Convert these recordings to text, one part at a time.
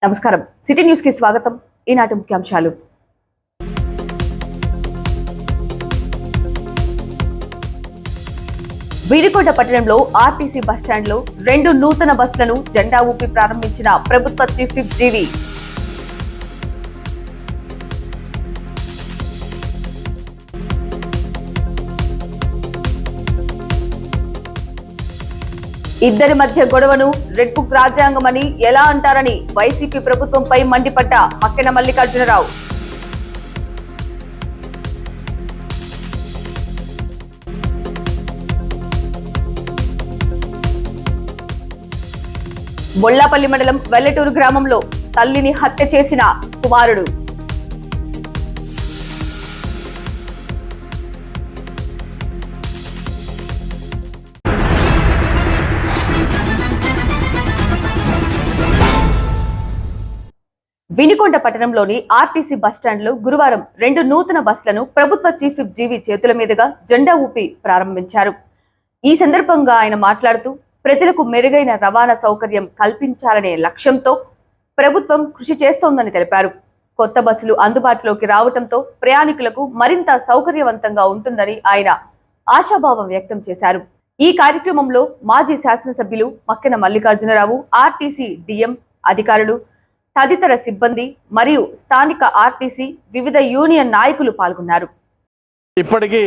నమస్కారం city news కి స్వాగతం. ఈనాటి ముఖ్యాంశాలు. వీరికొండ పట్టణంలో ఆర్టీసీ బస్టాండ్లో 2 నూతన బస్సులను జెండా ఊపి ప్రారంభించిన ప్రభుత్వ చీఫ్ విప్ జీవి. ఇద్దరి మధ్య గొడవను రెడ్ బుక్ రాజ్యాంగమని ఎలా అంటారని వైసీపీ ప్రభుత్వంపై మండిపడ్డ మక్కెన మల్లికార్జునరావు. బొల్లాపల్లి మండలం వెల్లటూరు గ్రామంలో తల్లిని హత్య చేసిన కుమారుడు. వినుకొండ పట్టణంలోని ఆర్టీసీ బస్టాండ్లో గురువారం 2 నూతన బస్సులను ప్రభుత్వ చీఫ్ విప్ జీవి చేతుల మీదుగా జెండా ఊపి ప్రారంభించారు. ఈ సందర్భంగా ఆయన మాట్లాడుతూ ప్రజలకు మెరుగైన రవాణా సౌకర్యం కల్పించాలనే లక్ష్యంతో ప్రభుత్వం కృషి చేస్తోందని తెలిపారు. కొత్త బస్సులు అందుబాటులోకి రావడంతో ప్రయాణికులకు మరింత సౌకర్యవంతంగా ఉంటుందని ఆయన ఆశాభావం వ్యక్తం చేశారు. ఈ కార్యక్రమంలో మాజీ శాసనసభ్యులు మక్కెన మల్లికార్జునరావు, ఆర్టీసీ డిఎం అధికారులు, తదితర సిబ్బంది మరియు స్థానిక ఆర్టీసీ వివిధ యూనియన్ నాయకులు పాల్గొన్నారు. ఇప్పటికీ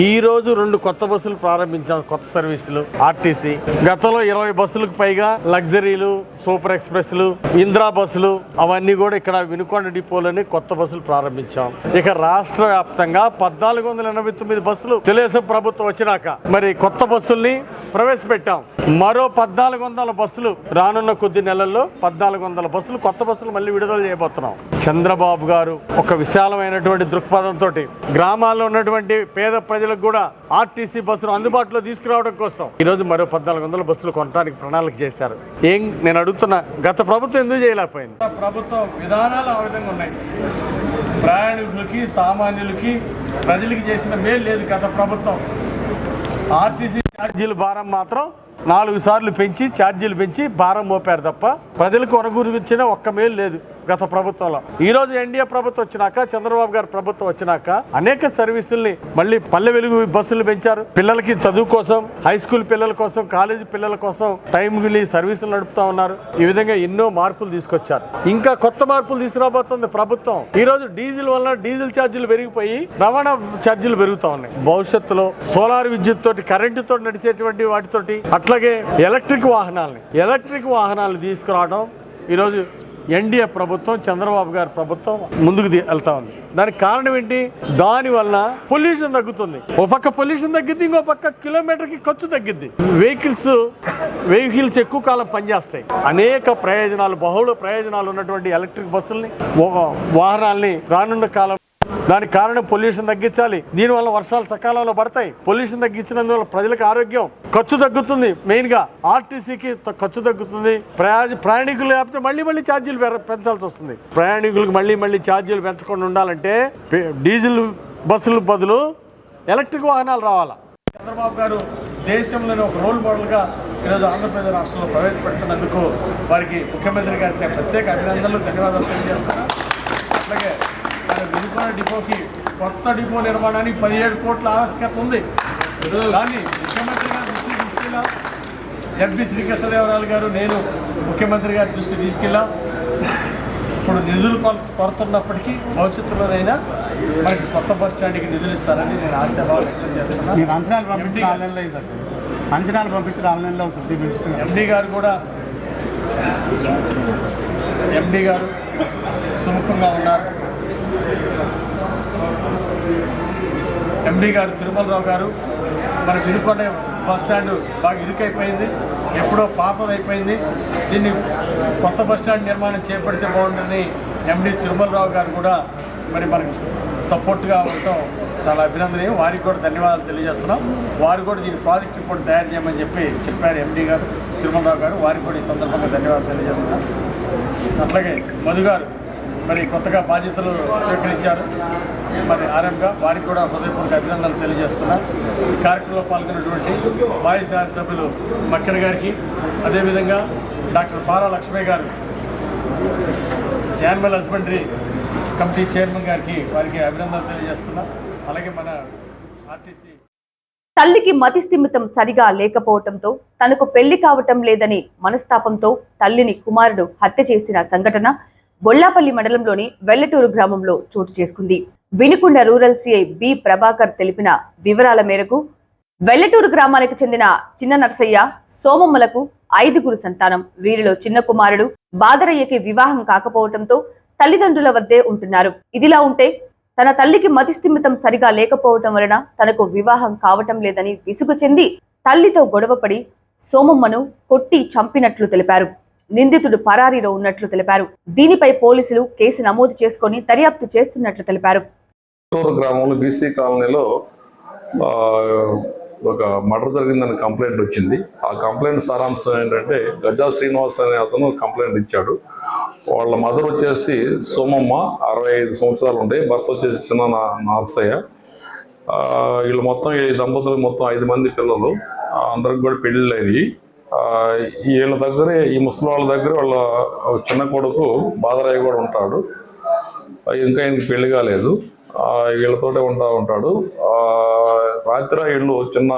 ఈ రోజు 2 కొత్త బస్సులు ప్రారంభించాం. కొత్త సర్వీసులు ఆర్టీసీ గతంలో 20 బస్సులకు పైగా లగ్జరీలు, సూపర్ ఎక్స్ప్రెస్లు, ఇందిరా బస్సులు అవన్నీ కూడా ఇక్కడ వినుకొండ డిపోలోని కొత్త బస్సులు ప్రారంభించాం. ఇక రాష్ట్ర వ్యాప్తంగా 1489 బస్సులు తెలుగుదేశం ప్రభుత్వం వచ్చినాక మరి కొత్త బస్సుల్ని ప్రవేశపెట్టాం. మరో 1400 బస్సులు రానున్న కొద్ది నెలల్లో 1400 బస్సులు కొత్త బస్సులు మళ్ళీ విడుదల చేయబోతున్నాం. చంద్రబాబు గారు ఒక విశాలమైనటువంటి దృక్పథంతో గ్రామాల్లో ఉన్నటువంటి పేద ప్రజలకు కూడా ఆర్టీసీ బస్సులు అందుబాటులో తీసుకురావడం కోసం ఈరోజు మరో 1400 బస్సులు కొనడానికి ప్రణాళిక చేశారు. నేను అడుగుతున్నా, గత ప్రభుత్వం ఎందుకు చేయలేకపోయింది? ప్రభుత్వం విధానాలు ఆ విధంగా ఉన్నాయి. ప్రయాణికులకి, సామాన్యులకి, ప్రజలకి చేసిన మేలు లేదు గత ప్రభుత్వం. ఆర్టీసీ ఛార్జీల భారం మాత్రం 4 సార్లు పెంచి ఛార్జీలు పెంచి భారం మోపారు తప్ప ప్రజలకు అనుగురించిన ఒక్క మేలు లేదు గత ప్రభుత్వంలో. ఈ రోజు ఎన్డీఏ ప్రభుత్వం వచ్చినాక, చంద్రబాబు గారి ప్రభుత్వం వచ్చినాక అనేక సర్వీసుల్ని మళ్ళీ పల్లె వెలుగు బస్సులు పెంచారు. పిల్లలకి చదువు కోసం, హై స్కూల్ పిల్లల కోసం, కాలేజీ పిల్లల కోసం టైంకి సర్వీసులు నడుపుతా ఉన్నారు. ఈ విధంగా ఎన్నో మార్పులు తీసుకొచ్చారు. ఇంకా కొత్త మార్పులు తీసుకురాబోతుంది ప్రభుత్వం. ఈ రోజు డీజిల్ వల్ల డీజిల్ ఛార్జీలు పెరిగిపోయి రవాణా ఛార్జీలు పెరుగుతా ఉన్నాయి. భవిష్యత్తులో సోలార్ విద్యుత్ తోటి, కరెంటుతో నడిచేటువంటి వాటితోటి, అట్లాగే ఎలక్ట్రిక్ వాహనాలు తీసుకురావడం ఈరోజు ఎన్డీఏ ప్రభుత్వం, చంద్రబాబు గారి ప్రభుత్వం ముందుకు వెళ్తా ఉంది. దానికి కారణం ఏంటి? దానివల్ల పొల్యూషన్ తగ్గుతుంది. ఓ పక్క పొల్యూషన్ తగ్గిద్ది, ఇంకో పక్క కిలోమీటర్కి ఖర్చు తగ్గిద్ది. వెహికల్స్ ఎక్కువ కాలం పనిచేస్తాయి. అనేక ప్రయోజనాలు, బహుళ ప్రయోజనాలు ఉన్నటువంటి ఎలక్ట్రిక్ బస్సుల్ని, వాహనాల్ని రానున్న కాలం, దానికి కారణం పొల్యూషన్ తగ్గించాలి. దీనివల్ల వర్షాలు సకాలంలో పడతాయి. పొల్యూషన్ తగ్గించినందువల్ల ప్రజలకు ఆరోగ్యం, ఖర్చు తగ్గుతుంది. మెయిన్గా ఆర్టీసీకి ఖర్చు తగ్గుతుంది. ప్రయాణికులు లేకపోతే మళ్ళీ ఛార్జీలు పెంచాల్సి వస్తుంది. ప్రయాణికులకు మళ్ళీ ఛార్జీలు పెంచకుండా ఉండాలంటే డీజిల్ బస్సుల బదులు ఎలక్ట్రిక్ వాహనాలు రావాలా. చంద్రబాబు గారు దేశంలోని ఒక రోల్ మోడల్గా ఈరోజు ఆంధ్రప్రదేశ్ రాష్ట్రంలో ప్రవేశపెడుతున్నందుకు వారికి ముఖ్యమంత్రి గారికి ప్రత్యేక అభినందనలు, ధన్యవాదాలు తెలియజేస్తున్నాను. అట్లాగే వినుకొండ డిపోకి కొత్త డిపో నిర్మాణానికి 17 కోట్ల ఆవశ్యకత ఉంది. దాన్ని ముఖ్యమంత్రి గారి దృష్టికి తీసుకెళ్ళాం. ఎంపీ శ్రీకృష్ణదేవరాయలు గారు, నేను ముఖ్యమంత్రి గారి దృష్టికి తీసుకెళ్ళాం. ఇప్పుడు నిధులు కొరతున్నప్పటికీ భవిష్యత్తులోనైనా మనకి కొత్త బస్ స్టాండ్కి నిధులు ఇస్తారని నేను ఆశాభావం వ్యక్తం చేస్తున్నాను. అంచనాలు పంపించడం ఆన్లైన్లో ఉంటుంది. ఎండీ గారు సుముఖంగా ఉన్నారు. ఎండీ గారు తిరుమలరావు గారు, మన వినుకొండ బస్ స్టాండ్ బాగా ఇరుకైపోయింది, ఎప్పుడో పాతదైపోయింది. దీన్ని కొత్త బస్ స్టాండ్ నిర్మాణం చేపడితే బాగుంటుందని ఎండీ తిరుమలరావు గారు కూడా మరి మనకి సపోర్ట్గా ఉండటం చాలా అభినందనీయం. వారికి కూడా ధన్యవాదాలు తెలియజేస్తున్నాం. వారు కూడా దీని ప్రాజెక్ట్ రిపోర్ట్ తయారు చేయమని చెప్పారు ఎండీ గారు, తిరుమలరావు గారు. వారికి కూడా ఈ సందర్భంగా ధన్యవాదాలు తెలియజేస్తున్నాం. అట్లాగే మధు గారు మరి కొత్తగా బాధ్యతలు స్వీకరించారు మరి ఆర్ఎంగా, వారికి కూడా హృదయపూర్వక అభినందనలు తెలియజేస్తున్నారు. ఈ కార్యక్రమంలో పాల్గొన్నటువంటి మాజీ శాసనసభ్యులు మక్కెన గారికి, అదేవిధంగా డాక్టర్ పారా లక్ష్మయ్య గారు యానిమల్ హస్బెండరీ కమిటీ చైర్మన్ గారికి వారికి అభినందనలు తెలియజేస్తున్నా. అలాగే మన ఆర్టీసీ తల్లికి మతి స్థిమితం సరిగా లేకపోవటంతో తనకు పెళ్లి కావటం లేదని మనస్తాపంతో తల్లిని కుమారుడు హత్య చేసిన సంఘటన బొల్లాపల్లి మండలంలోని వెల్లటూరు గ్రామంలో చోటు చేసుకుంది. Vinukonda rural CI B Prabhakar తెలిపిన వివరాల మేరకు వెల్లటూరు గ్రామానికి చెందిన చిన్న నర్సయ్య, సోమమ్మలకు 5గురు సంతానం. వీరిలో చిన్న కుమారుడు బాదరయ్యకి వివాహం కాకపోవటంతో తల్లిదండ్రుల వద్దే ఉంటున్నారు. ఇదిలా ఉంటే తన తల్లికి మతి స్థిమితం సరిగా లేకపోవటం వలన తనకు వివాహం కావటం లేదని విసుగు చెంది తల్లితో గొడవపడి సోమమ్మను కొట్టి చంపినట్లు తెలిపారు. నిందితుడు పరారీలో ఉన్నట్లు తెలిపారు. దీనిపై పోలీసులు కేసు నమోదు చేసుకుని దర్యాప్తు చేస్తున్నట్లు తెలిపారు. గ్రామంలో బీసీ కాలనీలో ఒక మర్డర్ జరిగిందని కంప్లైంట్ వచ్చింది. ఆ కంప్లైంట్ సారాంశం ఏంటంటే గజా శ్రీనివాస్ అనే అతను కంప్లైంట్ ఇచ్చాడు. వాళ్ళ మదర్ వచ్చేసి సోమమ్మ, 65 సంవత్సరాలు ఉంటాయి. భర్త వచ్చేసి చిన్న నర్సయ్య. వీళ్ళు మొత్తం ఈ దంపతులకు మొత్తం 5 మంది పిల్లలు. అందరికి కూడా పెళ్ళిళ్ళు అయినాయి. వీళ్ళ దగ్గరే, ఈ ముసలి వాళ్ళ దగ్గర వాళ్ళ చిన్న కొడుకు బాదరయ్య కూడా ఉంటాడు. ఇంకా ఆయనకి పెళ్లి కాలేదు. వీళ్ళతోటే ఉంటాడు. రాత్రి ఇళ్ళు చిన్న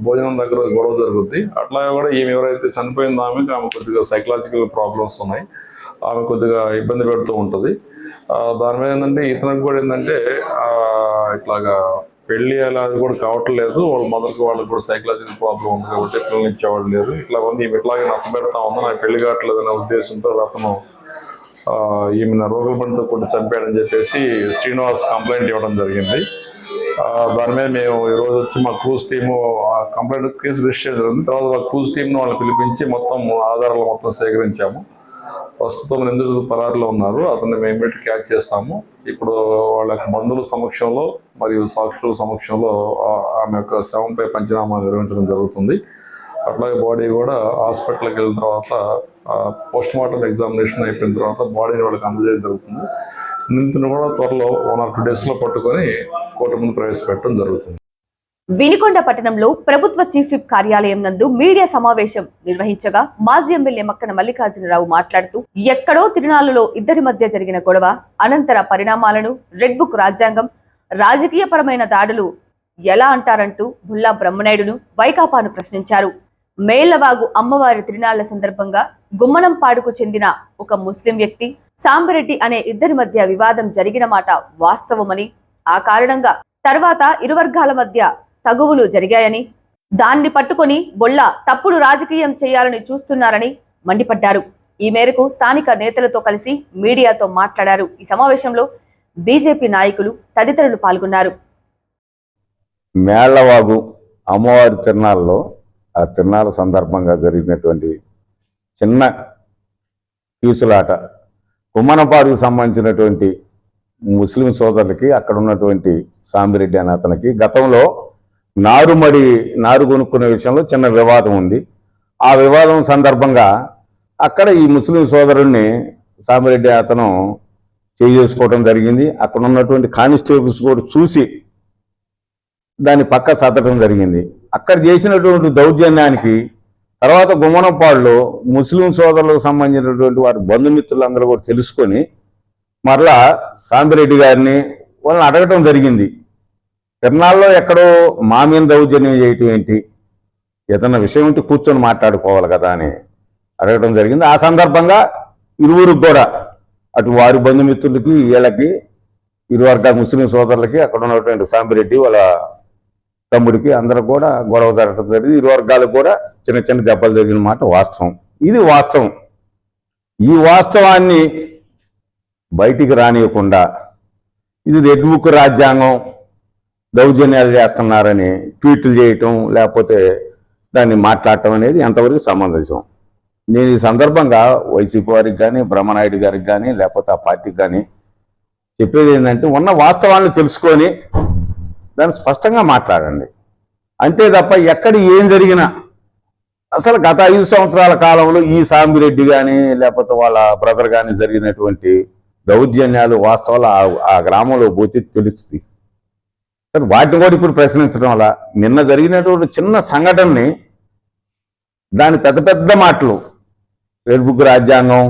భోజనం దగ్గర గొడవ జరుగుద్ది. అట్లాగే కూడా ఈమె ఎవరైతే చనిపోయిందో ఆమె కొద్దిగా సైకలాజికల్ ప్రాబ్లమ్స్ ఉన్నాయి. ఆమె కొద్దిగా ఇబ్బంది పెడుతూ ఉంటుంది. దాని మీద ఏంటంటే ఇతనికి కూడా ఏంటంటే ఇట్లాగా పెళ్ళి అలా అది కూడా కావట్లేదు. వాళ్ళ మదర్కి వాళ్ళకి కూడా సైకలాజికల్ ప్రాబ్లం ఉంది కాబట్టి పిల్లలు ఇచ్చేవాళ్ళు లేరు. ఇట్లా ఉంది, ఈమె ఇట్లాగే నష్టపెడతా ఉందో నాకు పెళ్లి కావట్లేదు అనే ఉద్దేశంతో అతను ఈమె రోగుల బండితో కొట్టి చంపాడని చెప్పేసి శ్రీనివాస్ కంప్లైంట్ ఇవ్వడం జరిగింది. దాని మీద మేము ఈరోజు వచ్చి మా cruise team complaint case register చేయడం జరిగింది. తర్వాత మా క్రూజ్ టీంను వాళ్ళని పిలిపించి మొత్తం ఆధారాలు మొత్తం సేకరించాము. ప్రస్తుతం నిందితులు పరారీలో ఉన్నారు. అతన్ని మేము పెట్టి క్యాచ్ చేస్తాము. ఇప్పుడు వాళ్ళ బంధువుల సమక్షంలో మరియు సాక్షుల సమక్షంలో ఆమె యొక్క శవంపై పంచనామా నిర్వహించడం జరుగుతుంది. అట్లాగే బాడీ కూడా హాస్పిటల్కి వెళ్ళిన తర్వాత పోస్ట్ మార్టం ఎగ్జామినేషన్ అయిపోయిన తర్వాత బాడీని వాళ్ళకి అందజేయడం జరుగుతుంది. నిందితుని కూడా త్వరలో 1 or 2 daysలో పట్టుకొని కోర్టు ముందు ప్రవేశపెట్టడం జరుగుతుంది. వినుకొండ పట్టణంలో ప్రభుత్వ చీఫ్ విప్ కార్యాలయం నందు మీడియా సమావేశం నిర్వహించగా మాజీ ఎమ్మెల్యే మక్కన మల్లికార్జునరావు మాట్లాడుతూ ఎక్కడో తిరునాళ్లలో ఇద్దరి మధ్య జరిగిన గొడవ అనంతర పరిణామాలను, రెడ్ బుక్ రాజ్యాంగం, రాజకీయపరమైన దాడులు ఎలా అంటారంటూ బుల్లా బ్రహ్మనాయుడును, వైకాపాను ప్రశ్నించారు. మేళ్లవాగు అమ్మవారి తిరునాళ్ల సందర్భంగా గుమ్మనంపాడుకు చెందిన ఒక ముస్లిం వ్యక్తి, సాంబరెడ్డి అనే ఇద్దరి మధ్య వివాదం జరిగిన మాట వాస్తవమని, ఆ కారణంగా తర్వాత ఇరు వర్గాల మధ్య తగువులు జరిగాయని, దాన్ని పట్టుకొని బొల్లా తప్పుడు రాజకీయం చేయాలని చూస్తున్నారని మండిపడ్డారు. ఈ మేరకు స్థానిక నేతలతో కలిసి మీడియాతో మాట్లాడారు. ఈ సమావేశంలో బీజేపీ నాయకులు తదితరులు పాల్గొన్నారు. మేళ్లవాగు అమ్మవారి తిరునాళ్ళలో ఆ తిరునాళ్ళ సందర్భంగా జరిగినటువంటి చిన్న కీసులాట, గుమ్మనపాడుకు సంబంధించినటువంటి ముస్లిం సోదరులకి అక్కడ ఉన్నటువంటి సాంబిరెడ్డి అనే అతనికి గతంలో నారు కొనుక్కునే విషయంలో చిన్న వివాదం ఉంది. ఆ వివాదం సందర్భంగా అక్కడ ఈ ముస్లిం సోదరుణ్ణి సాంబిరెడ్డి అతను చేసుకోవడం జరిగింది. అక్కడ ఉన్నటువంటి కానిస్టేబుల్స్ కూడా చూసి దాన్ని పక్క సర్దడం జరిగింది. అక్కడ చేసినటువంటి దౌర్జన్యానికి తర్వాత గుమ్మనపాడులో ముస్లిం సోదరులకు సంబంధించినటువంటి వారి బంధుమిత్రులందరూ కూడా తెలుసుకొని మరలా సాంబిరెడ్డి గారిని వాళ్ళని అడగటం జరిగింది. తిరునాళ్ళలో ఎక్కడో మా మీద దౌర్జన్యం చేయటం ఏంటి, ఏదన్నా విషయం ఉంటే కూర్చొని మాట్లాడుకోవాలి కదా అని అడగటం జరిగింది. ఆ సందర్భంగా ఇరువురికి కూడా అటు వారి బంధుమిత్రులకి వీళ్ళకి ఇరు వర్గాల ముస్లిం సోదరులకి అక్కడ ఉన్నటువంటి సాంబిరెడ్డి వాళ్ళ తమ్ముడికి అందరూ కూడా గొడవ జరగడం జరిగింది. ఇరు వర్గాలకు కూడా చిన్న చిన్న దెబ్బలు జరిగిన మాట వాస్తవం. ఇది వాస్తవం. ఈ వాస్తవాన్ని బయటికి రానియకుండా ఇది రెడ్ బుక్ రాజ్యాంగం, దౌర్జన్యాలు చేస్తున్నారని ట్వీట్లు చేయటం లేకపోతే దాన్ని మాట్లాడటం అనేది ఎంతవరకు సమంజసం. నేను ఈ సందర్భంగా వైసీపీ వారికి కానీ బ్రహ్మనాయుడు గారికి కానీ లేకపోతే ఆ పార్టీకి కానీ చెప్పేది ఏంటంటే ఉన్న వాస్తవాలను తెలుసుకొని దాన్ని స్పష్టంగా మాట్లాడండి. అంతే తప్ప ఎక్కడ ఏం జరిగినా అసలు గత 5 సంవత్సరాల కాలంలో ఈ సాంబిరెడ్డి కానీ లేకపోతే వాళ్ళ బ్రదర్ కానీ జరిగినటువంటి దౌర్జన్యాలు వాస్తవాలు ఆ గ్రామంలో పోతే తెలుస్తుంది. వాటిని కూడా ఇప్పుడు ప్రశ్నించడం వల్ల నిన్న జరిగినటువంటి చిన్న సంఘటనని దాని పెద్ద పెద్ద మాటలు రెడ్ బుక్ రాజ్యాంగం,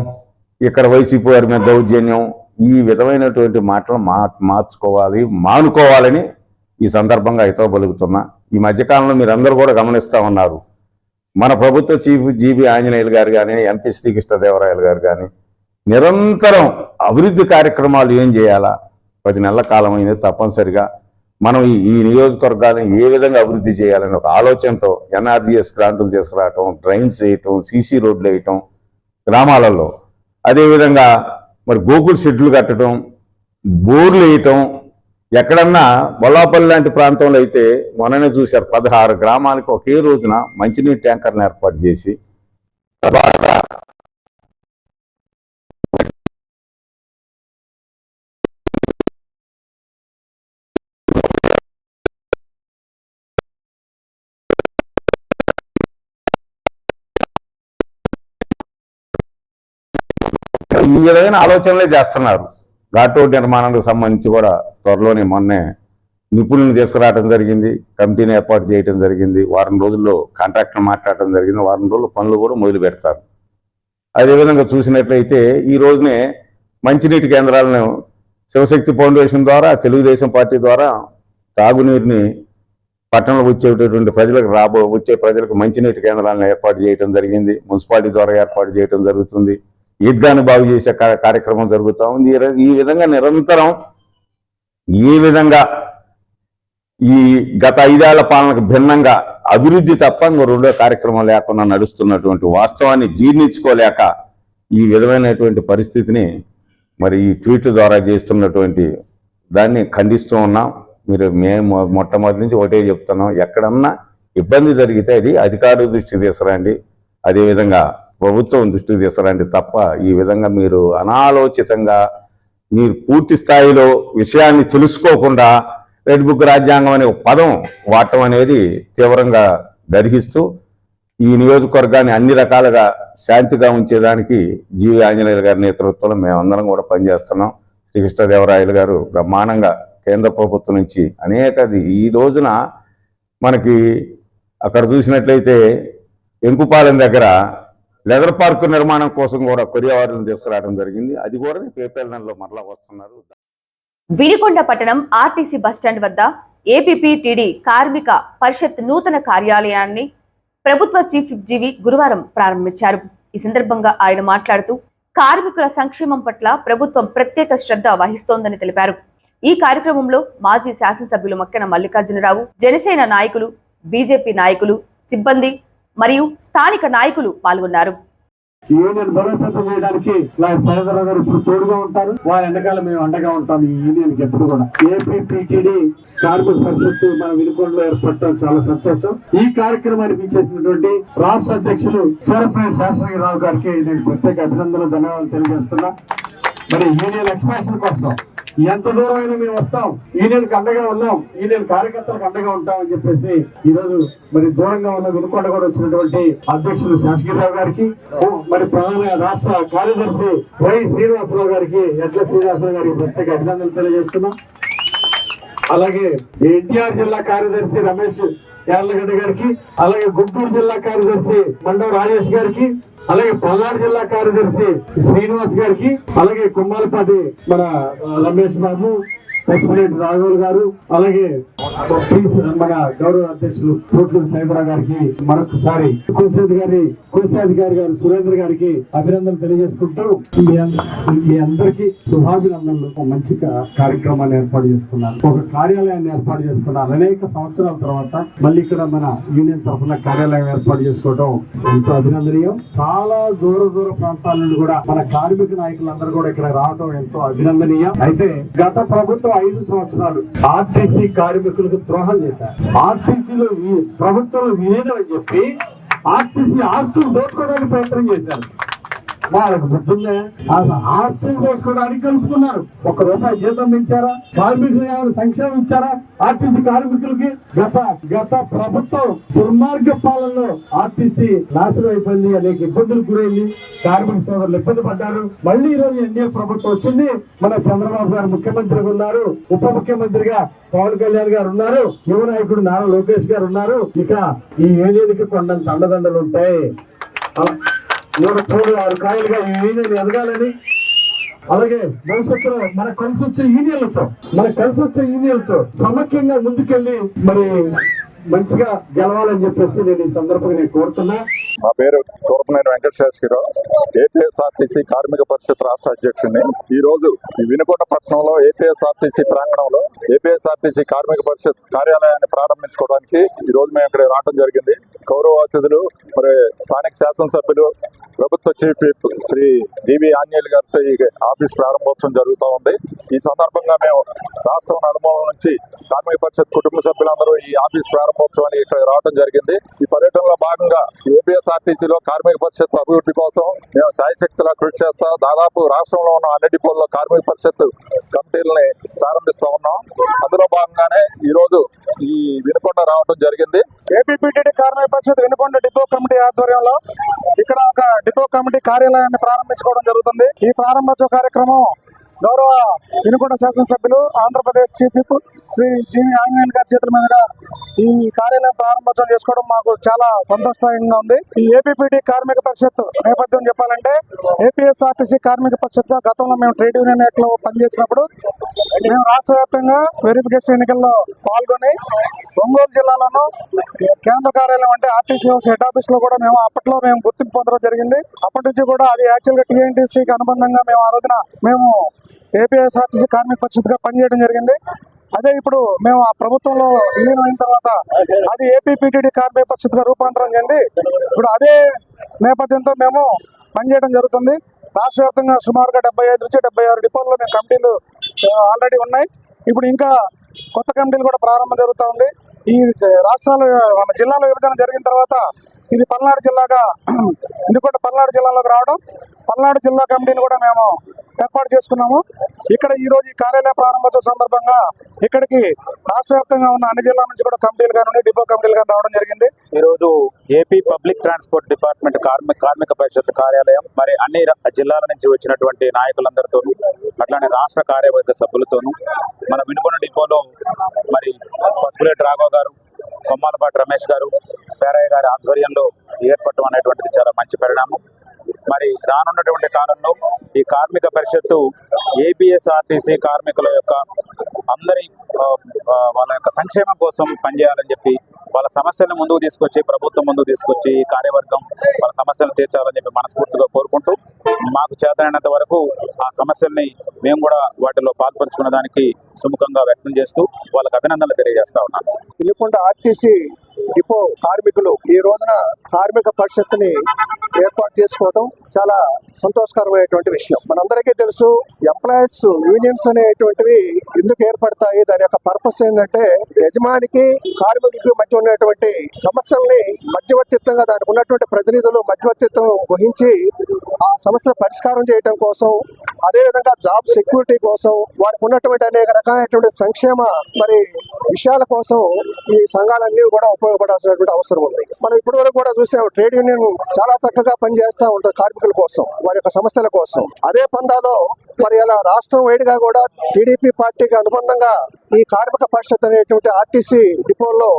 ఇక్కడ వైసీపీ వారి మీద దౌర్జన్యం, ఈ విధమైనటువంటి మాటలు మానుకోవాలని ఈ సందర్భంగా హితవు పలుకుతున్నా. ఈ మధ్యకాలంలో మీరందరూ కూడా గమనిస్తూ ఉన్నారు, మన ప్రభుత్వ చీఫ్ జీబీ ఆంజనేయులు గారు కానీ, ఎంపీ శ్రీకృష్ణదేవరాయలు గారు కానీ నిరంతరం అభివృద్ధి కార్యక్రమాలు ఏం చేయాలా, 10 నెలల కాలం అయింది, తప్పనిసరిగా మనం ఈ నియోజకవర్గాన్ని ఏ విధంగా అభివృద్ధి చేయాలని ఒక ఆలోచనతో ఎన్ఆర్జీఎస్ గ్రాంటులు తీసుకురావటం, డ్రైన్స్ వేయటం, సీసీ రోడ్లు వేయటం గ్రామాలలో, అదేవిధంగా మరి గోకుల్ షెడ్లు కట్టడం, బోర్లు వేయటం, ఎక్కడన్నా బొల్లాపల్లి లాంటి ప్రాంతంలో అయితే మొన్ననే చూశారు 16 గ్రామాలకు ఒకే రోజున మంచినీటి ట్యాంకర్లను ఏర్పాటు చేసి ఈ విధమైన ఆలోచనలే చేస్తున్నారు. ఘాట్ రోడ్ నిర్మాణానికి సంబంధించి కూడా త్వరలోనే మొన్నే నిపుణులను తీసుకురావడం జరిగింది, కమిటీని ఏర్పాటు చేయడం జరిగింది, వారం రోజుల్లో కాంట్రాక్టర్ మాట్లాడటం జరిగింది, వారం రోజుల్లో పనులు కూడా మొదలు పెడతారు. అదేవిధంగా చూసినట్లయితే ఈ రోజునే మంచినీటి కేంద్రాలను శివశక్తి ఫౌండేషన్ ద్వారా, తెలుగుదేశం పార్టీ ద్వారా తాగునీరుని పట్టణంలో వచ్చేటటువంటి వచ్చే ప్రజలకు మంచినీటి కేంద్రాలను ఏర్పాటు చేయడం జరిగింది, మున్సిపాలిటీ ద్వారా ఏర్పాటు చేయడం జరుగుతుంది, ఈద్గాను బాగు చేసే కార్యక్రమం జరుగుతూ ఉంది. ఈ విధంగా నిరంతరం ఈ విధంగా ఈ గత 5 ఏళ్ల పాలనకు భిన్నంగా అభివృద్ధి తప్ప రెండో కార్యక్రమం లేకుండా నడుస్తున్నటువంటి వాస్తవాన్ని జీర్ణించుకోలేక ఈ విధమైనటువంటి పరిస్థితిని మరి ఈ ట్వీట్ ద్వారా చేస్తున్నటువంటి దాన్ని ఖండిస్తూ ఉన్నాం. మేము మొట్టమొదటి నుంచి ఒకటే చెప్తున్నాం, ఎక్కడన్నా ఇబ్బంది జరిగితే అది అధికారుల దృష్టికి తీసుకురండి, అదేవిధంగా ప్రభుత్వం దృష్టికి తీసుకురండి తప్ప ఈ విధంగా మీరు అనాలోచితంగా మీరు పూర్తి స్థాయిలో విషయాన్ని తెలుసుకోకుండా రెడ్ బుక్ రాజ్యాంగం అనే పదం వాడటం అనేది తీవ్రంగా గర్హిస్తూ ఈ నియోజకవర్గాన్ని అన్ని రకాలుగా శాంతిగా ఉంచేదానికి జీవి ఆంజనేయులు గారి నేతృత్వంలో మేమందరం కూడా పనిచేస్తున్నాం. శ్రీకృష్ణదేవరాయలు గారు బ్రహ్మాండంగా కేంద్ర ప్రభుత్వం నుంచి అనేకది ఈ రోజున మనకి అక్కడ చూసినట్లయితే ఎంకుపాలెం దగ్గర లెదర్ పార్క్ నిర్మాణం కోసం కూడా కొరియావారులను తీసుకురావడం జరిగింది. అది కూడా ఏప్రిల్ నెలలో మరలా వస్తున్నారు. వినుకొండ పట్టణం ఆర్టీసీ బస్టాండ్ వద్ద ఏపీపీటీడీ కార్మిక పరిషత్ నూతన కార్యాలయాన్ని ప్రభుత్వ చీఫ్ జీవి గురువారం ప్రారంభించారు. ఈ సందర్భంగా ఆయన మాట్లాడుతూ కార్మికుల సంక్షేమం పట్ల ప్రభుత్వం ప్రత్యేక శ్రద్ధ వహిస్తోందని తెలిపారు. ఈ కార్యక్రమంలో మాజీ శాసనసభ్యులు మక్కెన మల్లికార్జునరావు, జనసేన నాయకులు, బీజేపీ నాయకులు, సిబ్బంది మరియు స్థానిక నాయకులు పాల్గొన్నారు. యూనియన్ బలోపేతం చేయడానికి సరేంద్రరావు గారు ఇప్పుడు తోడుగా ఉంటారు, వారి వెనకాల మేము అండగా ఉంటాం. ఈ యూనియన్ కి ఎప్పుడు కూడా ఏపీపీటీడీ కార్మిక పరిషత్తు మన వినుకొండలో ఏర్పడటం చాలా సంతోషం. ఈ కార్యక్రమానికి ఇచ్చేసినటువంటి రాష్ట్ర అధ్యక్షులు సూరపల్లి శాసనరావు గారికి నేను ప్రత్యేక అభినందనలు, ధన్యవాదాలు తెలియజేస్తున్నా. మరి యూనియన్ ఎక్స్పాన్షన్ కోసం ఎంత దూరమైనా మేము వస్తాం, యూనియన్ కి అండగా ఉన్నాం, యూనియన్ కార్యకర్తలకు అండగా ఉంటాం అని చెప్పేసి ఈ రోజు మరి దూరంగా ఉన్న వినుకొండ కూడా వచ్చినటువంటి అధ్యక్షులు శేషగిరిరావు గారికి, మరి ప్రధాన రాష్ట్ర కార్యదర్శి వై శ్రీనివాసరావు గారికి, ఎడ్ల శ్రీనివాసరావు గారికి ప్రత్యేక అభినందనలు తెలియజేస్తున్నాం. అలాగే ఎన్టీఆర్ జిల్లా కార్యదర్శి రమేష్ యార్లగడ్డ గారికి, అలాగే గుంటూరు జిల్లా కార్యదర్శి మండవ రాజేష్ గారికి, అలాగే పల్నాడు జిల్లా కార్యదర్శి శ్రీనివాస్ గారికి, అలాగే కుమ్మాలపాటి మన రమేష్ బాబు, ప్రెసిడెంట్ రాఘవులు గారు, అలాగే మన గౌరవ అధ్యక్షులు కోట్లూరు సైబరా గారికి మరొకసారి కోశాధికారి గారు సురేంద్ర గారికి అభినందనలు తెలియజేసుకుంటూ మీ అందరికీ శుభాభినందనలు. మంచి కార్యక్రమాన్ని ఏర్పాటు చేసుకున్నారు, ఒక కార్యాలయాన్ని ఏర్పాటు చేసుకున్నారు. అనేక సంవత్సరాల తర్వాత మళ్ళీ ఇక్కడ మన యూనియన్ తరఫున కార్యాలయం ఏర్పాటు చేసుకోవడం ఎంతో అభినందనీయం. చాలా దూర ప్రాంతాల నుండి కూడా మన కార్మిక నాయకులందరూ కూడా ఇక్కడ రావడం ఎంతో అభినందనీయం. అయితే గత ప్రభుత్వం 5 సంవత్సరాలు ఆర్టీసీ కార్మికులకు ద్రోహం చేశారు. ఆర్టీసీలో ప్రభుత్వంలో విలీనం అని చెప్పి ఆర్టీసీ ఆస్తులు దోచుకోవడానికి ప్రయత్నం చేశారు. వాళ్ళకు గుర్తుందే, ఆస్తులు దోచుకోవడానికి కలుపుకున్నారు. 1 రూపాయి జీతం పెంచారా? కార్మికులు ఏమైనా సంక్షేమం ఇచ్చారా? ఆర్టీసీ కార్మికులకి గత ప్రభుత్వం దుర్మార్గ పాలనలో ఆర్టీసీ నాశనం అయిపోయింది, అనేక ఇబ్బందులు గురైంది, కార్మిక సోదరులు ఇబ్బంది పడ్డారు. మళ్ళీ ఈ రోజు ఎన్డీఏ ప్రభుత్వం వచ్చింది. మన చంద్రబాబు గారు ముఖ్యమంత్రిగా ఉన్నారు, ఉప ముఖ్యమంత్రిగా పవన్ కళ్యాణ్ గారు ఉన్నారు, యువ నాయకుడు నారా లోకేష్ గారు ఉన్నారు. ఇక ఈ యూనియన్ కి కొండంత అండదండలు ఉంటాయి. 6 కాయలుగా ఈ యూనియన్ ఎదగాలని, అలాగే భవిష్యత్తులో మనకు కలిసి వచ్చే యూనియన్లతో సమైక్యంగా ముందుకెళ్ళి మరి మంచిగా గెలవాలని చెప్పేసి నేను ఈ సందర్భంగా నేను కోరుతున్నా. నా పేరు సూరపనేని వెంకటేశ్వరరావు, ఏపీఎస్ఆర్టీసీ కార్మిక పరిషత్ రాష్ట్ర అధ్యక్షుడిని. ఈ రోజు వినుకొండ పట్టణంలో ఏపీఎస్ఆర్టీసీ ప్రాంగణంలో ఏపీఎస్ఆర్టీసీ కార్మిక పరిషత్ కార్యాలయాన్ని ప్రారంభించుకోవడానికి ఈ రోజు మేము ఇక్కడ రావడం జరిగింది. గౌరవ అతిథులు మరి స్థానిక శాసనసభ్యులు ప్రభుత్వ చీఫ్ విప్ శ్రీ జీవి ఆంజనేయులు గారితో ఈ ఆఫీస్ ప్రారంభోత్సవం జరుగుతూ ఉంది. ఈ సందర్భంగా మేము రాష్ట్రం నలుమూలల నుంచి కార్మిక పరిషత్ కుటుంబ సభ్యులందరూ ఈ ఆఫీస్ ప్రారంభోత్సవానికి ఇక్కడ రావడం జరిగింది. ఈ పర్యటనలో భాగంగా ఏపీఎస్ఆర్టీసీలో కార్మిక పరిషత్ అభివృద్ధి కోసం మేము శాయశక్తిలా కృషి చేస్తా దాదాపు రాష్ట్రంలో ఉన్న అన్ని డిపోల్లో కార్మిక పరిషత్ కమిటీలని ప్రారంభిస్తా ఉన్నాం. అందులో భాగంగానే ఈ రోజు ఈ వినుకొండ రావడం జరిగింది. ఏపీపీటీడీ కార్మిక పరిషత్ వినుకొండ డిపో కమిటీ ఆధ్వర్యంలో ఇక్కడ ఒక డిపో కమిటీ కార్యాలయాన్ని ప్రారంభించుకోవడం జరుగుతుంది. ఈ ప్రారంభోత్సవ కార్యక్రమం గౌరవ వినుకొండ శాసనసభ్యులు ఆంధ్రప్రదేశ్ చీఫ్ విప్ శ్రీ జీవి ఆంజనేయులు గారి చేతుల మీదుగా ఈ కార్యాలయం ప్రారంభోత్సవం చేసుకోవడం మాకు చాలా సంతోషదాయకంగా ఉంది. ఈ ఏపీపీటీ కార్మిక పరిషత్ నేపథ్యం చెప్పాలంటే ఏపీఎస్ఆర్టీసీ కార్మిక పరిషత్ గతంలో మేము ట్రేడ్ యూనియన్ యాక్ట్ లో పనిచేసినప్పుడు మేము రాష్ట్ర వ్యాప్తంగా వెరిఫికేషన్ ఎన్నికల్లో పాల్గొని ఒంగోలు జిల్లాలోనూ కేంద్ర కార్యాలయం అంటే ఆర్టీసీ హౌస్ హెడ్ ఆఫీస్ లో కూడా అప్పట్లో మేము గుర్తింపు పొందడం జరిగింది. అప్పటి నుంచి కూడా అది యాక్చువల్ గా టీఎన్టీసీకి అనుబంధంగా మేము ఆ రోజున ఏపీఎస్ఆర్టీసీ కార్మిక పరిషత్ గా పనిచేయడం జరిగింది. అదే ఇప్పుడు మేము ఆ ప్రభుత్వంలో విలీనమైన తర్వాత అది ఏపీపీటీడీ కార్మిక పరిషత్ గా రూపాంతరం చెంది ఇప్పుడు అదే నేపథ్యంతో మేము పనిచేయడం జరుగుతుంది. రాష్ట్ర వ్యాప్తంగా సుమారుగా 75 నుంచి 76 డిపోల్లో మేము కమిటీలు ఆల్రెడీ ఉన్నాయి. ఇప్పుడు ఇంకా కొత్త కమిటీలు కూడా ప్రారంభం జరుగుతూ ఉంది. ఈ రాష్ట్రాలు మన జిల్లాలో విభజన జరిగిన తర్వాత ఇది పల్నాడు జిల్లాగా ఎందుకంటే పల్నాడు జిల్లాలోకి రావడం, పల్నాడు జిల్లా కమిటీని కూడా మేము ఏర్పాటు చేసుకున్నాము. ఇక్కడ ఈ రోజు ఈ కార్యాలయ ప్రారంభోత్సవ సందర్భంగా ఇక్కడికి రాష్ట్ర వ్యాప్తంగా ఉన్న అన్ని జిల్లాల నుంచి కూడా కమిటీలు కానీ డిపో కమిటీలు కానీ రావడం జరిగింది. ఈ రోజు ఏపీ పబ్లిక్ ట్రాన్స్పోర్ట్ డిపార్ట్మెంట్ కార్మిక పరిషత్ కార్యాలయం మరి అన్ని జిల్లాల నుంచి వచ్చినటువంటి నాయకులందరితోనూ అట్లానే రాష్ట్ర కార్యవర్గ సభ్యులతోనూ మన వినుకొండ డిపోలో మరి పసుపులేటి రాఘవ గారు, కొమ్మాలపాటి రమేష్ గారు, పేరయ్య గారి ఆధ్వర్యంలో ఏర్పడటం అనేటువంటిది చాలా మంచి పరిణామం. మరి రానున్నటువంటి కాలంలో ఈ కార్మిక పరిషత్తు ఏపీఎస్ఆర్టీసీ కార్మికుల యొక్క అందరి వాళ్ళ యొక్క సంక్షేమం కోసం పనిచేయాలని చెప్పి వాళ్ళ సమస్యలను ముందుకు తీసుకొచ్చి ప్రభుత్వం ముందుకు తీసుకొచ్చి కార్యవర్గం వాళ్ళ సమస్యలను తీర్చాలని చెప్పి మనస్ఫూర్తిగా కోరుకుంటూ మాకు చేతనైనంత వరకు ఆ సమస్యల్ని మేము కూడా వాటిలో పాల్పంచుకునే దానికి సుముఖంగా వ్యక్తం చేస్తూ వాళ్ళకి అభినందనలు తెలియజేస్తా ఉన్నాను. వినుకొండ ఆర్టీసీ డిపో కార్మికులు ఈ రోజున కార్మిక పరిషత్తుని ఏర్పాటు చేసుకోవడం చాలా సంతోషకరమైనటువంటి విషయం. మనందరికీ తెలుసు ఎంప్లాయీస్ యూనియన్స్ అనేటువంటివి ఎందుకు ఏర్పడతాయి, దాని యొక్క పర్పస్ ఏంటంటే యజమానికి కార్మికులకు మధ్య ఉన్నటువంటి సమస్యల్ని మధ్యవర్తిత్వంగా దానికి ఉన్నటువంటి ప్రతినిధులు మధ్యవర్తిత్వం వహించి ఆ సమస్యల పరిష్కారం చేయడం కోసం, అదేవిధంగా జాబ్ సెక్యూరిటీ కోసం, వారికి ఉన్నటువంటి అనేక రకాలైనటువంటి సంక్షేమ మరి విషయాల కోసం ఈ సంఘాలన్నీ కూడా ఉపయోగపడాల్సినటువంటి అవసరం ఉంది. మనం ఇప్పటి వరకు కూడా చూసాం ట్రేడ్ యూనియన్ చాలా చక్కగా పనిచేస్తూ ఉంటుంది కార్మికుల కోసం, వారి యొక్క సమస్యల కోసం. అదే పందాలో మరి అలా రాష్ట్రం వైడ్గా కూడా టీడీపీ పార్టీకి అనుబంధంగా ఈ కార్మిక పరిషత్ అనేటువంటి ఆర్టీసీ డిపోల్లో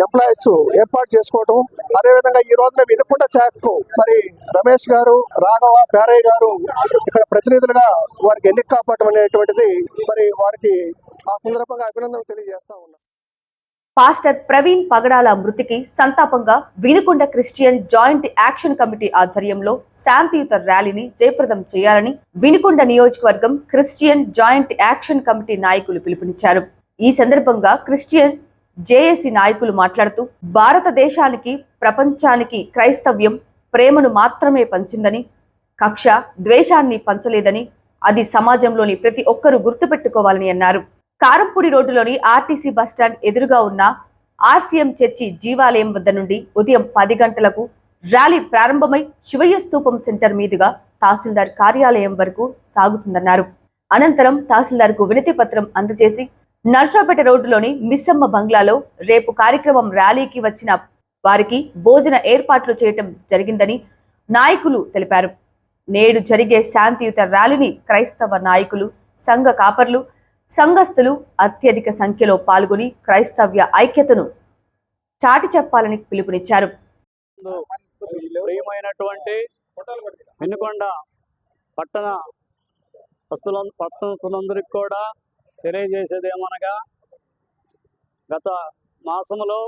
ఎంప్లాయీస్ ఏర్పాటు చేసుకోవటం, అదేవిధంగా ఈ రోజున వినుకొండ శాఖకు మరి రమేష్ గారు, రాఘవ, పేరయ్య గారు ఇక్కడ ప్రతినిధులుగా వారికి ఎన్నిక కాపాడటం అనేటువంటిది మరి వారికి ఆ సందర్భంగా అభినందనలు తెలియజేస్తా ఉన్నాం. పాస్టర్ ప్రవీణ్ పగడాల మృతికి సంతాపంగా Vinukonda Christian joint action committee ఆధ్వర్యంలో శాంతియుత ర్యాలీని జయప్రదం చేయాలని వినుకొండ నియోజకవర్గం క్రిస్టియన్ జాయింట్ యాక్షన్ కమిటీ నాయకులు పిలుపునిచ్చారు. ఈ సందర్భంగా క్రిస్టియన్ జేఏసీ నాయకులు మాట్లాడుతూ భారతదేశానికి, ప్రపంచానికి క్రైస్తవ్యం ప్రేమను మాత్రమే పంచిందని, కక్ష, ద్వేషాన్ని పంచలేదని అది సమాజంలోని ప్రతి ఒక్కరూ గుర్తుపెట్టుకోవాలని అన్నారు. కారంపూడి రోడ్డులోని ఆర్టీసీ బస్టాండ్ ఎదురుగా ఉన్న ఆర్సీఎం చర్చి జీవాలయం వద్ద నుండి ఉదయం 10 గంటలకు ర్యాలీ ప్రారంభమై శివయ్య స్తూపం సెంటర్ మీదుగా తహసీల్దార్ కార్యాలయం వరకు సాగుతుందన్నారు. అనంతరం తహసీల్దార్కు వినతి పత్రం అందజేసి నర్సాపేట రోడ్డులోని మిస్సమ్మ బంగ్లాలో రేపు కార్యక్రమం ర్యాలీకి వచ్చిన వారికి భోజన ఏర్పాట్లు చేయటం జరిగిందని నాయకులు తెలిపారు. నేడు జరిగే శాంతియుత ర్యాలీని క్రైస్తవ నాయకులు, సంఘ కాపర్లు, సంఘస్థులు అత్యధిక సంఖ్యలో పాల్గొని క్రైస్తవ్య ఐక్యతను చాటి చెప్పాలని పిలుపునిచ్చారు. ప్రియమైనటువంటి ఉన్నటువంటి వినుకొండ పట్టణస్తులందరికీ కూడా తెలియజేసేది ఏమనగా, గత మాసంలో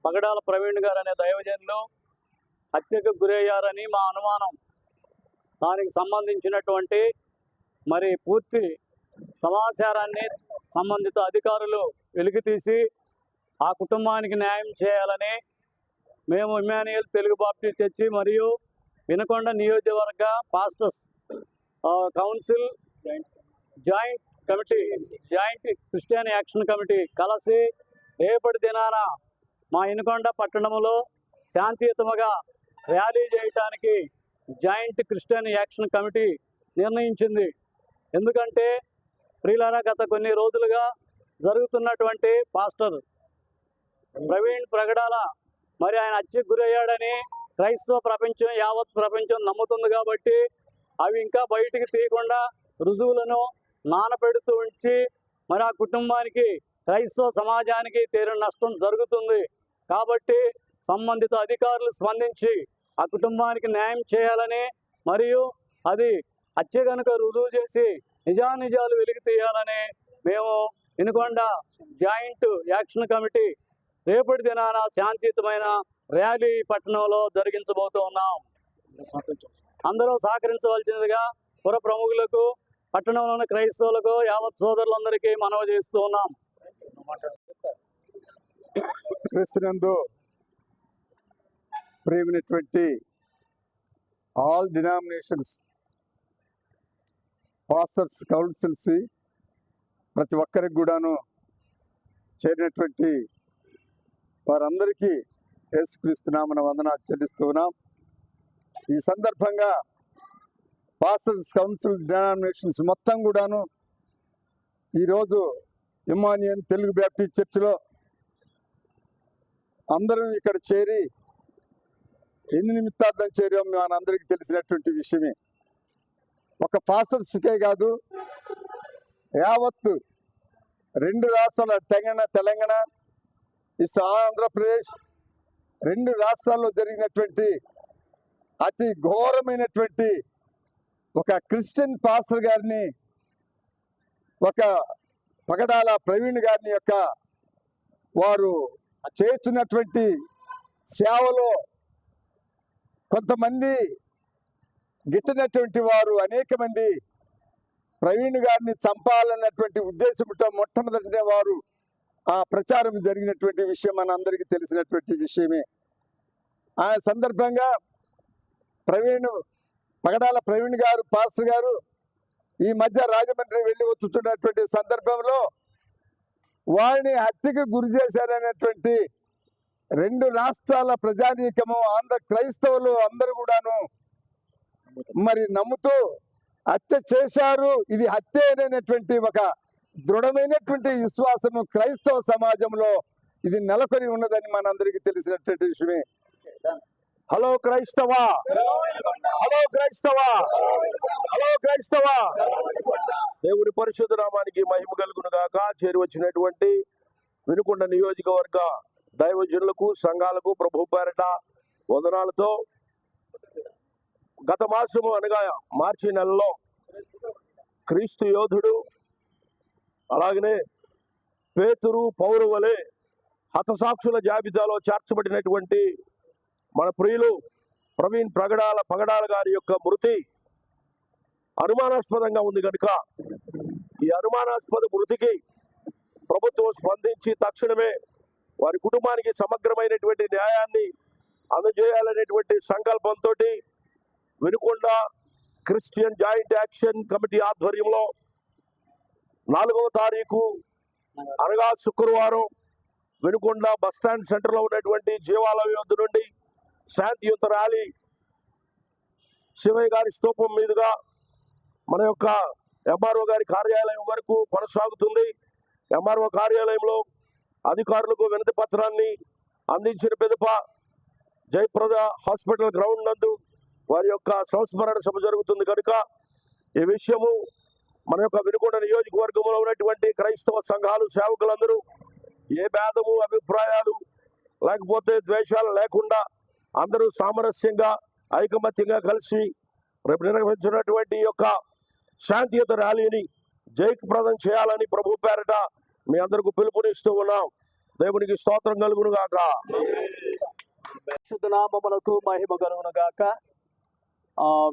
పగడాల ప్రవీణ్ గారు అనే దైవజనులు హత్యకు గురయ్యారని మా అనుమానం. దానికి సంబంధించినటువంటి మరి పూర్తి సమాచారాన్ని సంబంధిత అధికారులు వెలికితీసి ఆ కుటుంబానికి న్యాయం చేయాలని మేము ఇమ్మాన్యుయల్ తెలుగు బాప్టిస్ట్ చర్చి మరియు వినుకొండ నియోజకవర్గ pastors council joint Christian action committee కలిసి రేపటి దినాన మా వినుకొండ పట్టణంలో శాంతియుతముగా ర్యాలీ చేయటానికి జాయింట్ క్రిస్టియన్ యాక్షన్ కమిటీ నిర్ణయించింది. ఎందుకంటే ప్రియులారా, గత కొన్ని రోజులుగా జరుగుతున్నటువంటి పాస్టర్ ప్రవీణ్ ప్రగడాల మరి ఆయన హత్యకు గురయ్యాడని క్రైస్తవ ప్రపంచం, యావత్ ప్రపంచం నమ్ముతుంది. కాబట్టి అవి ఇంకా బయటికి తీయకుండా రుజువులను నానపెడుతూ ఉంచి మరి ఆ కుటుంబానికి, క్రైస్తవ సమాజానికి తీరని నష్టం జరుగుతుంది. కాబట్టి సంబంధిత అధికారులు స్పందించి ఆ కుటుంబానికి న్యాయం చేయాలని, మరియు అది హత్య కనుక రుజువు చేసి నిజానిజాలు వెలికి తీయాలని మేము వినుకొండ జాయింట్ యాక్షన్ కమిటీ రేపటి దినాన శాంతియుతమైన ర్యాలీ పట్టణంలో జరిగించబోతూ ఉన్నాం. అందరూ సహకరించవలసిందిగా పుర ప్రముఖులకు, పట్టణంలోని క్రైస్తవులకు, యావత్ సోదరులందరికీ మనవి చేస్తూ ఉన్నాం. క్రీస్తునందు ప్రియమైనటువంటి ఆల్ డినామినేషన్స్ పాస్టర్స్ కౌన్సిల్స్ ప్రతి ఒక్కరికి కూడాను చేరినటువంటి వారందరికీ యేసుక్రీస్తు నామమున వందనాలు చెల్లిస్తూ ఉన్నాం. ఈ సందర్భంగా పాస్టర్స్ కౌన్సిల్ డినామినేషన్స్ మొత్తం కూడాను ఈరోజు ఇమ్మాన్యుయల్ తెలుగు బాప్టిస్ట్ చర్చిలో అందరూ ఇక్కడ చేరి ఎన్ని నిమిత్తార్థం చేరాం మనందరికీ తెలిసినటువంటి విషయమే. ఒక పాస్టర్స్కే కాదు, యావత్తు 2 రాష్ట్రాలు, తెలంగాణ ఇటు ఆంధ్రప్రదేశ్ 2 రాష్ట్రాల్లో జరిగినటువంటి అతి ఘోరమైనటువంటి ఒక క్రిస్టియన్ పాస్టర్ గారిని, ఒక పగడాల ప్రవీణ్ గారిని యొక్క వారు చేస్తున్నటువంటి సేవలో కొంతమంది గిట్టినటువంటి వారు అనేక మంది ప్రవీణ్ గారిని చంపాలన్నటువంటి ఉద్దేశంతో మొట్టమొదటినే వారు ఆ ప్రచారం జరిగినటువంటి విషయం మన అందరికీ తెలిసినటువంటి విషయమే. ఆ సందర్భంగా పగడాల ప్రవీణ్ గారు పాస్టర్ గారు ఈ మధ్య రాజమండ్రి వెళ్ళి వచ్చుతున్నటువంటి సందర్భంలో వారిని హత్యకు గురి చేశారనేటువంటి 2 రాష్ట్రాల ప్రజానీకము, ఆంధ్ర క్రైస్తవులు అందరూ కూడాను మరి నమ్ముతూ హత్య చేశారు, ఇది హత్య అనేటువంటి ఒక దృఢమైనటువంటి విశ్వాసము క్రైస్తవ సమాజంలో ఇది నెలకొని ఉన్నదని మనందరికీ తెలిసినటువంటి విషయమే. హలో క్రైస్తవా, హలో క్రైస్తవా, హలో క్రైస్తవా. దేవుని పరిశుద్ధ నామానికి మహిమ కలుగును గాక. చేరి వచ్చినటువంటి వినుకొండ నియోజకవర్గ దైవజనులకు, సంఘాలకు ప్రభు పేరట వందనాలతో గత మాసము అనగా మార్చి నెలలో క్రీస్తు యోధుడు, అలాగనే పేతురు, పౌరు వలె హతసాక్షుల జాబితాలో చేర్చబడినటువంటి మన ప్రియులు ప్రవీణ్ పగడాల గారి యొక్క మృతి అనుమానాస్పదంగా ఉంది కనుక ఈ అనుమానాస్పద మృతికి ప్రభుత్వం స్పందించి తక్షణమే వారి కుటుంబానికి సమగ్రమైనటువంటి న్యాయాన్ని అందజేయాలనేటువంటి సంకల్పంతో Vinukonda Christian joint action committee ఆధ్వర్యంలో 4వ తారీఖు అనగా శుక్రవారం వినుకొండ బస్టాండ్ సెంటర్లో ఉన్నటువంటి జీవాలయం వద్ద నుండి శాంతియుత ర్యాలీ శివయ్య గారి స్తూపం మీదుగా మన యొక్క ఎంఆర్ఓ గారి కార్యాలయం వరకు కొనసాగుతుంది. ఎంఆర్ఓ కార్యాలయంలో అధికారులకు వినతి పత్రాన్ని అందించిన పిదప జయప్రద హాస్పిటల్ గ్రౌండ్ నందు వారి యొక్క సంస్మరణ సభ జరుగుతుంది కనుక ఈ విషయము మన యొక్క వినుకొండ నియోజకవర్గంలో ఉన్నటువంటి క్రైస్తవ సంఘాలు, సేవకులందరూ ఏ భేదము, అభిప్రాయాలు లేకపోతే ద్వేషాలు లేకుండా అందరూ సామరస్యంగా ఐకమత్యంగా కలిసి రేపు నిర్వహించినటువంటి ఈ యొక్క శాంతియుత ర్యాలీని జయప్రదం చేయాలని ప్రభు పేరట మీ అందరికీ పిలుపునిస్తూ ఉన్నాం. దేవునికి స్తోత్రం కలుగును గాక. పరిశుద్ధ నామమునకు మహిమ కలుగును గాక.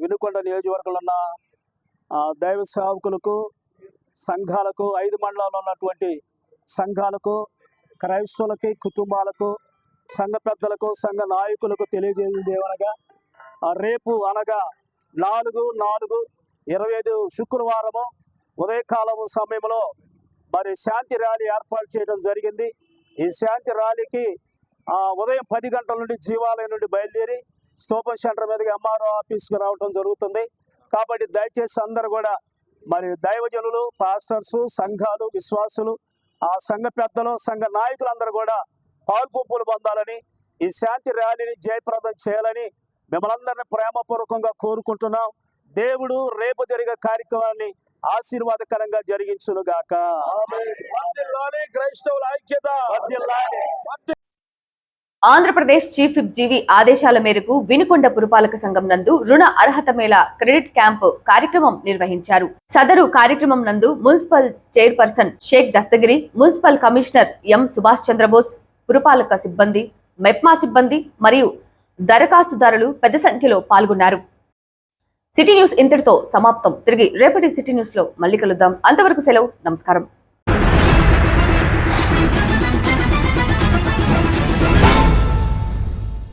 వినుకొండ నియోజకవర్గంలో ఉన్న దైవ సేవకులకు, సంఘాలకు, 5 మండలాల్లో ఉన్నటువంటి సంఘాలకు, క్రైస్తవులకి, కుటుంబాలకు, సంఘ పెద్దలకు, సంఘ నాయకులకు తెలియజేసింది ఏమనగా రేపు అనగా 4/4/25 శుక్రవారము ఉదయకాలము సమయంలో మరి శాంతి ర్యాలీ ఏర్పాటు చేయడం జరిగింది. ఈ శాంతి ర్యాలీకి ఉదయం 10 గంటల నుండి జీవాలయం నుండి బయలుదేరి స్తూపం సెంటర్ మీదకి ఎంఆర్ఓ ఆఫీస్కి రావడం జరుగుతుంది. కాబట్టి దయచేసి అందరూ కూడా మరి దైవజనులు, పాస్టర్స్, సంఘాలు, విశ్వాసులు, ఆ సంఘ పెద్దలు, సంఘ నాయకులందరూ కూడా పాల్పొంపులు పొందాలని, ఈ శాంతి ర్యాలీని జయప్రదం చేయాలని మిమ్మల్ని అందరినీ ప్రేమపూర్వకంగా కోరుకుంటున్నాం. దేవుడు రేపు జరిగే కార్యక్రమాన్ని ఆశీర్వాదకరంగా జరిగించునుగాక. క్రైస్తవుల ఐక్యత. ఆంధ్రప్రదేశ్ చీఫ్ విప్ జీవి ఆదేశాల మేరకు వినుకొండ పురపాలక సంఘం నందు రుణ అర్హత మేళ క్రెడిట్ క్యాంపు కార్యక్రమం నిర్వహించారు. సదరు కార్యక్రమం నందు municipal chairperson Shaik Dastagiri, municipal commissioner M Subhash Chandrabose, పురపాలక సిబ్బంది, మెప్మా సిబ్బంది మరియు దరఖాస్తుదారులు పెద్ద సంఖ్యలో పాల్గొన్నారు. సిటీ న్యూస్ ఇంతటితో సమాప్తం. తిరిగి రేపటి సిటీ న్యూస్ లో మళ్ళీ కలుద్దాం. అంతవరకు సెలవు. నమస్కారం.